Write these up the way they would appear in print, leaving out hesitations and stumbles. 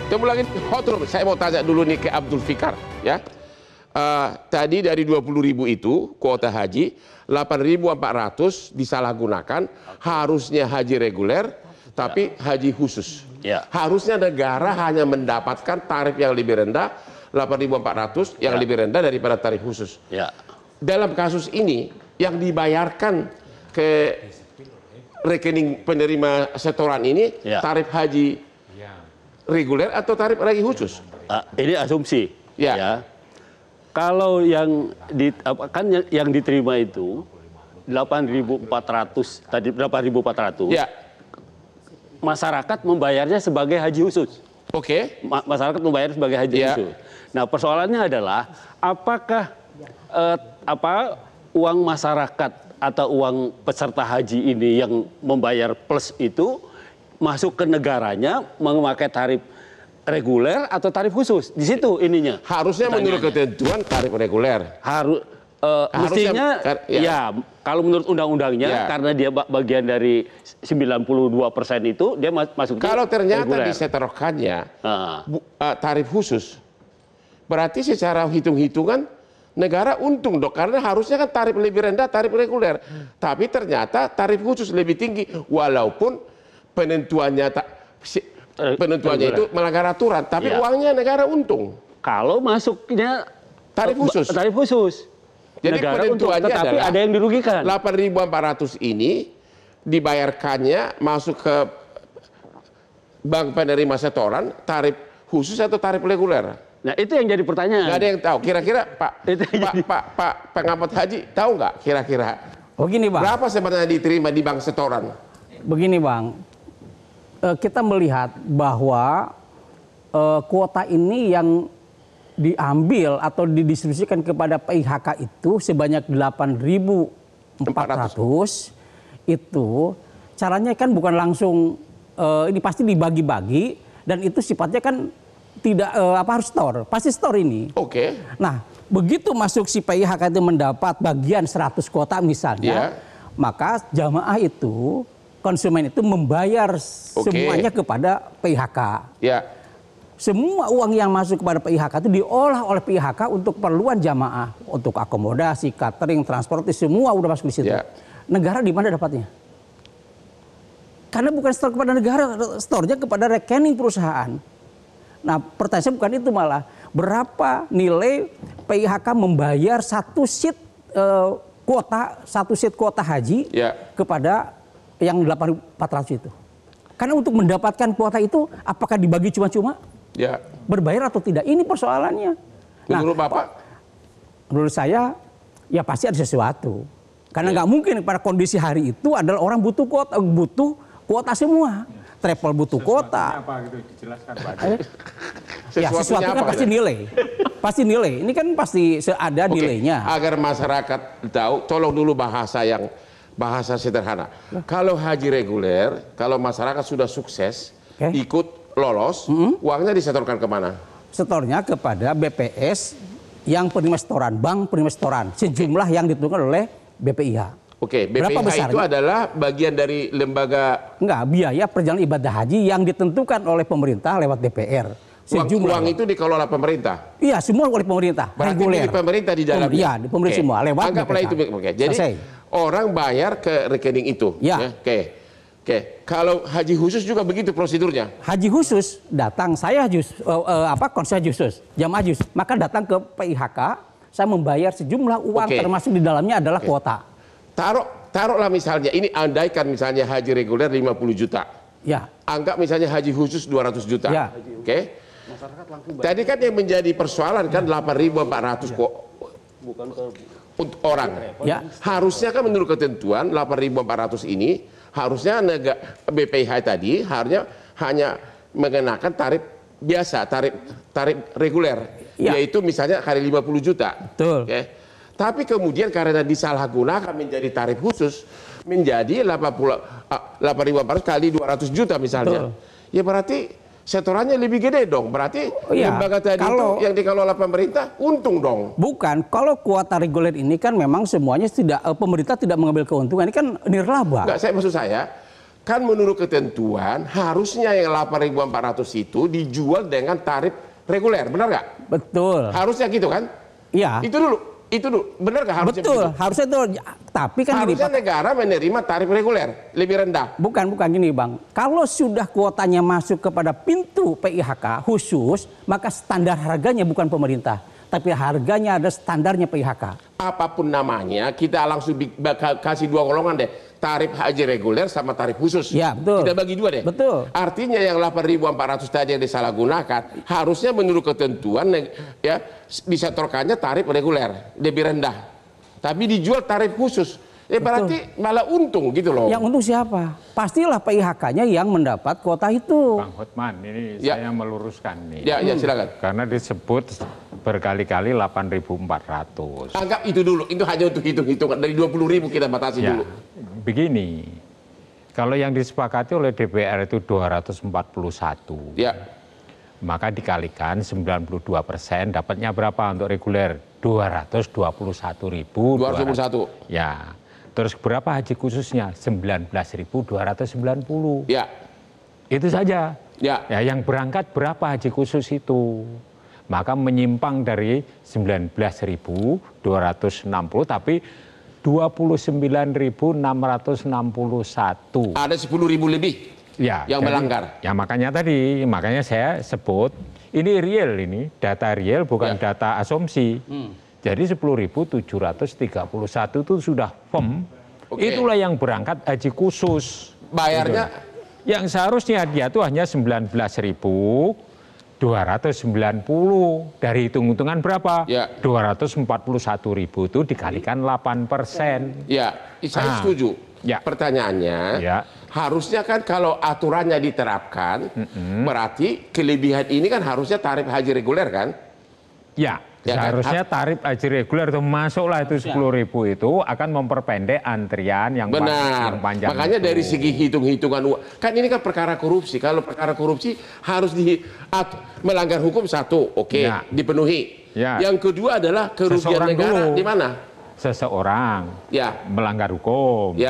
Temu lagi hotline. Saya mau tanya dulu nih ke Abdul Fikar, ya. Tadi dari 20.000 itu kuota haji, 8.400 disalahgunakan. Harusnya haji reguler, tapi haji khusus. Harusnya negara hanya mendapatkan tarif yang lebih rendah, 8.400 yang lebih rendah daripada tarif khusus. Dalam kasus ini yang dibayarkan ke rekening penerima setoran ini tarif haji reguler atau tarif haji khusus? Ini asumsi. Ya. Kalau yang yang diterima itu 8.400 tadi 8.400. Ya. Masyarakat membayarnya sebagai haji khusus. Masyarakat membayar sebagai haji khusus. Nah, persoalannya adalah apakah uang masyarakat atau uang peserta haji ini yang membayar plus itu masuk ke negaranya memakai tarif reguler atau tarif khusus? Di situ ininya. Harusnya menurut ketentuan tarif reguler. Mestinya ya kalau menurut undang-undangnya karena dia bagian dari 92% itu dia masuk. Kalau ternyata disetorkannya tarif khusus, berarti secara hitung-hitungan negara untung dong, karena harusnya kan tarif lebih rendah tarif reguler, tapi ternyata tarif khusus lebih tinggi walaupun penentuannya itu melanggar aturan, tapi uangnya negara untung. Kalau masuknya tarif khusus. Tarif khusus. Jadi negara penentuannya untung, adalah ada yang dirugikan. 8.400 ini dibayarkannya masuk ke bank penerima setoran tarif khusus atau tarif reguler. Nah, itu yang jadi pertanyaan. Nggak ada yang tahu. Kira-kira Pak pengamat haji tahu nggak kira-kira? Begini Bang. Berapa sebenarnya diterima di bank setoran? Begini Bang, kita melihat bahwa kuota ini yang diambil atau didistribusikan kepada PIHK itu sebanyak 8.400 itu caranya kan bukan langsung ini pasti dibagi-bagi dan itu sifatnya kan tidak harus store, pasti store ini. Nah, begitu masuk si PIHK itu mendapat bagian 100 kuota misalnya, maka jamaah itu konsumen itu membayar semuanya kepada PIHK. Semua uang yang masuk kepada PIHK itu diolah oleh PIHK untuk keperluan jamaah, untuk akomodasi, catering, transportasi, semua udah masuk di situ. Negara di mana dapatnya? Karena bukan store kepada negara, store-nya kepada rekening perusahaan. Nah, pertanyaan saya bukan itu malah. Berapa nilai PIHK membayar satu seat kuota haji kepada yang 8.400 itu? Karena untuk mendapatkan kuota itu, apakah dibagi cuma-cuma? Berbayar atau tidak? Ini persoalannya. Menurut Bapak? Menurut saya, ya pasti ada sesuatu. Karena nggak mungkin pada kondisi hari itu adalah orang butuh kuota semua. Travel butuh kuota. Apa gitu dijelaskan Pak? Ya sesuatu kan pasti nilai. Pasti nilai. Ini kan pasti ada nilainya. Agar masyarakat tahu, tolong dulu bahasa sederhana. Kalau haji reguler, kalau masyarakat sudah sukses, ikut lolos, uangnya disetorkan kemana? Setornya kepada BPS yang penerima setoran, bank penerima setoran, sejumlah yang ditentukan oleh BPIH. BPIH itu adalah bagian dari lembaga... Enggak, biaya perjalanan ibadah haji yang ditentukan oleh pemerintah lewat DPR. Uang itu dikelola pemerintah? Iya, semua oleh pemerintah. Berarti di pemerintah di dalamnya? Iya, di pemerintah semua, lewat anggaplah itu. Jadi orang bayar ke rekening itu? Kalau haji khusus juga begitu prosedurnya? Haji khusus datang, saya konsul khusus, jamaah khusus, maka datang ke PIHK, saya membayar sejumlah uang termasuk di dalamnya adalah kuota. Taruhlah misalnya, ini andaikan misalnya haji reguler 50 juta. Anggap misalnya haji khusus 200 juta. Tadi kan yang menjadi persoalan kan 8.400 orang. Harusnya kan menurut ketentuan 8.400 ini harusnya BPIH tadi hanya mengenakan tarif biasa, tarif reguler, yaitu misalnya kali 50 juta. Tapi kemudian karena disalahgunakan menjadi tarif khusus, menjadi 8.400 kali 200 juta misalnya. Ya berarti setorannya lebih gede dong. Berarti lembaga tadi itu yang dikelola pemerintah untung dong. Bukan, kalau kuota reguler ini kan memang semuanya pemerintah tidak mengambil keuntungan, ini kan nirlaba. Enggak, maksud saya kan menurut ketentuan harusnya yang 8.400 itu dijual dengan tarif reguler, benar nggak? Betul. Harusnya gitu kan? Iya. Itu dulu, benar nggak harusnya? Betul, begitu? harusnya itu. Tapi kan harusnya gini, negara menerima tarif reguler lebih rendah. Bukan gini Bang. Kalau sudah kuotanya masuk kepada pintu PIHK khusus, maka standar harganya bukan pemerintah, tapi harganya ada standarnya PIHK. Apapun namanya, kita langsung kasih dua golongan deh. Tarif haji reguler sama tarif khusus. Ya, betul. Kita bagi dua deh. Betul. Artinya yang 8.400 tadi yang disalahgunakan, harusnya menurut ketentuan ya disetorkannya tarif reguler lebih rendah. Tapi dijual tarif khusus. Berarti malah untung gitu loh. Yang untung siapa? Pastilah PIHK-nya yang mendapat kuota itu. Bang Hotman, ini saya meluruskan nih. Ya, silakan. Karena disebut berkali-kali 8.400. Anggap itu dulu, itu hanya untuk hitung-hitungan. Dari 20.000 kita batasi dulu. Begini, kalau yang disepakati oleh DPR itu 241. Ya. Maka dikalikan 92%, dapatnya berapa untuk reguler? 221.200. 221. Ya. Terus berapa haji khususnya? 19.290. Ya. Itu saja. Ya. Yang berangkat berapa haji khusus itu? Maka menyimpang dari 19.260 tapi 29.661. Ada 10.000 lebih yang melanggar. Ya makanya saya sebut ini real, ini data real bukan data asumsi. Jadi 10.731 itu sudah firm. Itulah yang berangkat haji khusus. Bayarnya? Yang seharusnya dia itu hanya 19.290. Dari hitung-hitungan berapa? 241.000 itu dikalikan 8%. Ya, saya setuju. Pertanyaannya, harusnya kan kalau aturannya diterapkan, berarti kelebihan ini kan harusnya tarif haji reguler kan? Ya. Seharusnya tarif haji reguler itu masuklah itu 10.000 itu akan memperpendek antrian yang panjang. Makanya dari segi hitung-hitungan kan ini kan perkara korupsi. Kalau perkara korupsi harus melanggar hukum satu, dipenuhi. Yang kedua adalah kerugian negara di mana? Seseorang melanggar hukum,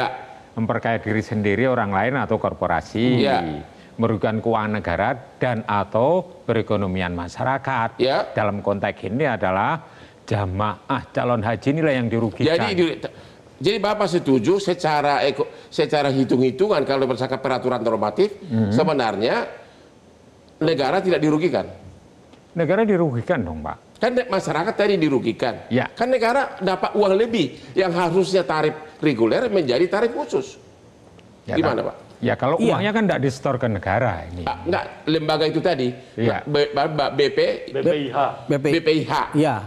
memperkaya diri sendiri, orang lain atau korporasi. Merugikan keuangan negara dan atau perekonomian masyarakat. Dalam konteks ini adalah jamaah calon haji inilah yang dirugikan. Jadi Bapak setuju secara hitung-hitungan kalau berdasarkan peraturan normatif sebenarnya negara tidak dirugikan. Negara dirugikan dong Pak. Kan masyarakat tadi dirugikan. Kan negara dapat uang lebih yang harusnya tarif reguler menjadi tarif khusus. Gimana Pak? Ya kalau uangnya kan tidak disetor ke negara ini. Enggak, lembaga itu tadi. BPIH. Iya.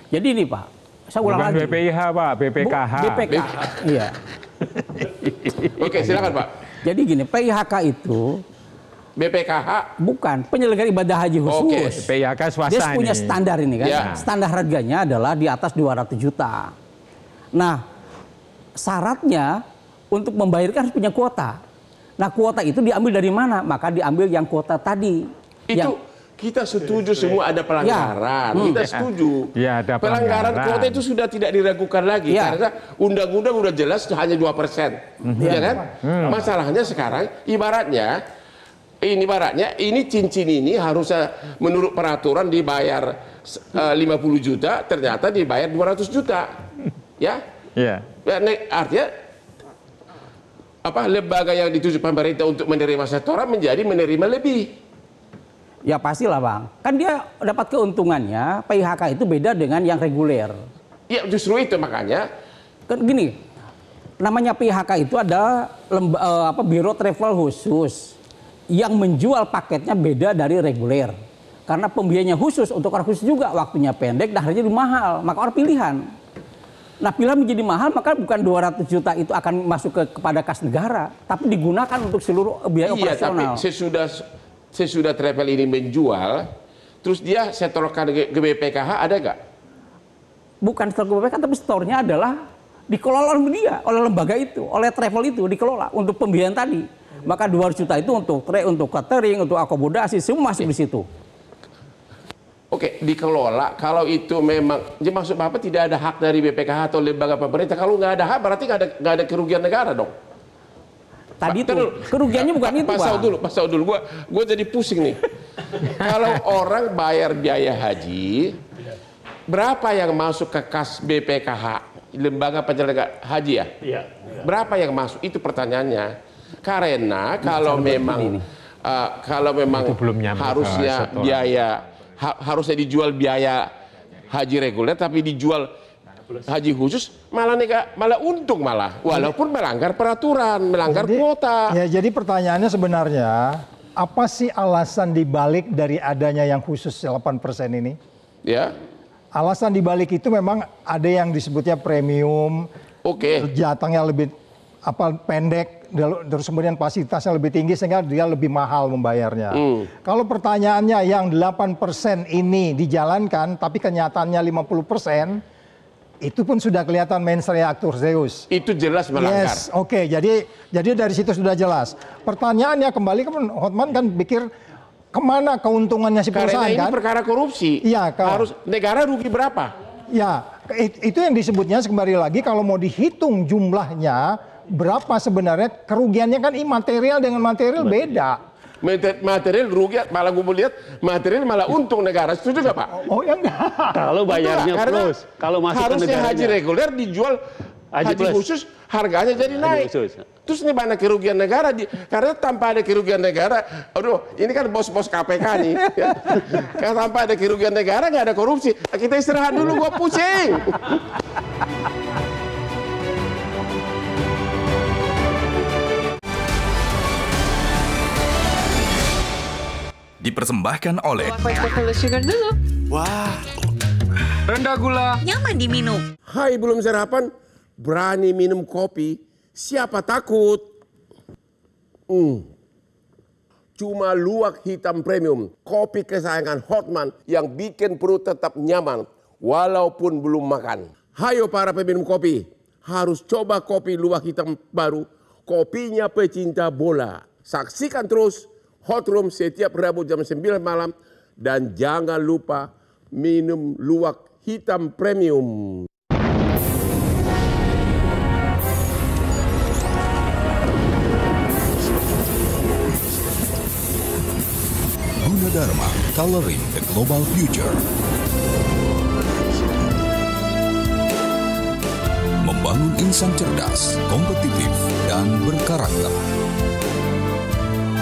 Jadi ini Pak, saya ulang lagi. Bukan BPIH Pak, BPKH. BPKH. Iya. Oke, silakan Pak. Jadi gini, PIHK itu BPKH bukan penyelenggara ibadah haji khusus. PIHK swasta. Dia punya standar ini kan. Standar harganya adalah di atas 200 juta. Nah, syaratnya untuk membayarkan harus punya kuota. Nah, kuota itu diambil dari mana? Maka diambil yang kuota tadi. Itu kita setuju semua ada pelanggaran. Kita setuju. Ada pelanggaran kuota itu sudah tidak diragukan lagi karena undang-undang udah jelas hanya 2%. Ya kan? Masalahnya sekarang ibaratnya ini cincin ini harusnya menurut peraturan dibayar 50 juta, ternyata dibayar 200 juta. Artinya lembaga yang dituju pemerintah untuk menerima setoran menjadi menerima lebih. Ya pastilah Bang. Kan dia dapat keuntungannya, PIHK itu beda dengan yang reguler. Ya justru itu makanya. Kan gini, namanya PIHK itu ada biro travel khusus yang menjual paketnya beda dari reguler. Karena pembiayanya khusus untuk orang khusus juga, waktunya pendek, dan harganya mahal, maka orang pilihan. Nah, pilihan menjadi mahal, maka bukan 200 juta itu akan masuk kepada kas negara, tapi digunakan untuk seluruh biaya operasional. Tapi sesudah travel ini menjual, terus dia setorkan ke BPKH ada nggak? Bukan setor ke BPKH, tapi setornya adalah dikelola oleh dia, oleh lembaga itu, oleh travel itu dikelola untuk pembiayaan tadi. Maka 200 juta itu untuk catering, untuk akomodasi, semua masuk di situ. Oke, dikelola. Kalau itu memang, jadi maksud Bapak tidak ada hak dari BPKH atau lembaga pemerintah. Kalau nggak ada hak, berarti nggak ada kerugian negara dong. tadi itu. Kerugiannya bukan itu, Pak. Pas dulu. Gua jadi pusing nih. Kalau orang bayar biaya haji, berapa yang masuk ke kas BPKH, lembaga penyelenggara haji ya? Iya. Berapa yang masuk? Itu pertanyaannya. Karena kalau memang harusnya harusnya dijual biaya haji reguler, tapi dijual haji khusus malah untung walaupun melanggar peraturan, melanggar kuota. Ya, jadi pertanyaannya sebenarnya apa sih alasan dibalik dari adanya yang khusus 8% ini? Ya. Alasan dibalik itu memang ada yang disebutnya premium. Jatahnya lebih pendek, terus kemudian fasilitasnya lebih tinggi sehingga dia lebih mahal membayarnya. Kalau pertanyaannya yang 8% ini dijalankan tapi kenyataannya 50%, itu pun sudah kelihatan mens rea actus reus. Itu jelas melanggar. Yes, jadi dari situ sudah jelas. Pertanyaannya kembali kan Hotman kan pikir kemana keuntungannya si perusahaan. Karena ini perkara korupsi. Iya, harus negara rugi berapa? Ya, itu yang disebutnya kembali lagi kalau mau dihitung jumlahnya berapa sebenarnya kerugiannya kan imaterial dengan material beda. Material rugi, malah gue lihat material malah untung negara. Setuju nggak Pak? Oh ya enggak. Kalau bayarnya plus, kalau masuk ke negaranya. Harusnya haji reguler dijual haji khusus, harganya jadi naik. Terus ini mana kerugian negara? Karena tanpa ada kerugian negara, ini kan bos-bos KPK nih. Karena tanpa ada kerugian negara nggak ada korupsi. Kita istirahat dulu, gue pusing. Dipersembahkan oleh Sugar dulu. Wah, rendah gula, nyaman diminum. Hai, belum sarapan, berani minum kopi, siapa takut? Cuma luwak hitam premium, kopi kesayangan Hotman yang bikin perut tetap nyaman walaupun belum makan. Hayo para peminum kopi, harus coba kopi luwak hitam baru, kopinya pecinta bola. Saksikan terus Hot Room setiap Rabu jam 9 malam. Dan jangan lupa minum luwak hitam premium. Gunadarma, Coloring the Global Future. Membangun insan cerdas, kompetitif, dan berkarakter.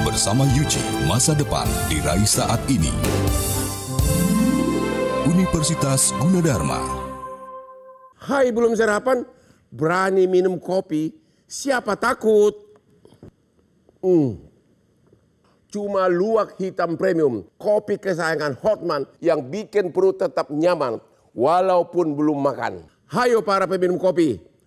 Bersama Yuci, masa depan diraih saat ini. Universitas Gunadarma. Hai, belum sarapan, berani minum kopi, siapa takut? Cuma luwak hitam premium, kopi kesayangan Hotman yang bikin perut tetap nyaman walaupun belum makan. Hayo para peminum kopi,